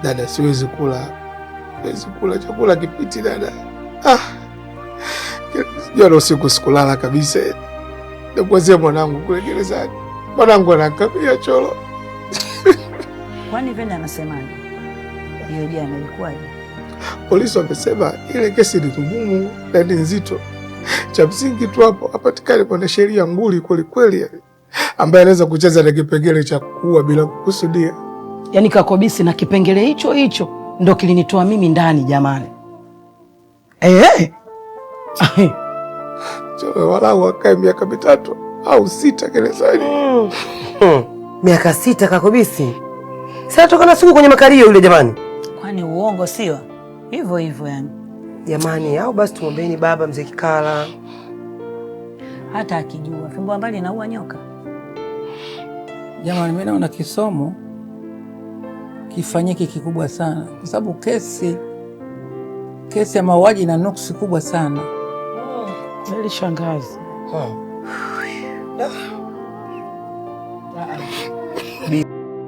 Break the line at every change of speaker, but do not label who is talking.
Dada, siwezi kula chakula kipiti dada. Jana usiku sikulala kabisa. Nakuwazia mwanangu kule gerezani. Mwanangu anakabia cholo.
Kwani Venda anasemaje? Hiyo jana ilikuwaje?
Polisi wamesema ile kesi ni ngumu na ni nzito. Cha msingi tu hapo apatikane kwa sheria nguli kweli kweli, ambaye anaweza kucheza na kipengele cha kuua bila kukusudia.
Yaani Kakobisi na kipengele hicho ndo kilinitoa mimi ndani jamani.
Cholo walau wakae miaka 3 au 6 gerezani.
Miaka 6 Kakobisi? Sasa toka na siku kwenye makario yule jamani.
Kwani uongo sio? Hivyo yani.
Jamani, au basi tumwombeeni baba mzee Kikala.
Hata akijua fimbo mbali inaua nyoka.
Jamani, mimi naona kisomo kifanyike kikubwa sana, kwa sababu kesi ya mauaji ina nuksi kubwa sana.
Kweli shangazi.
Bi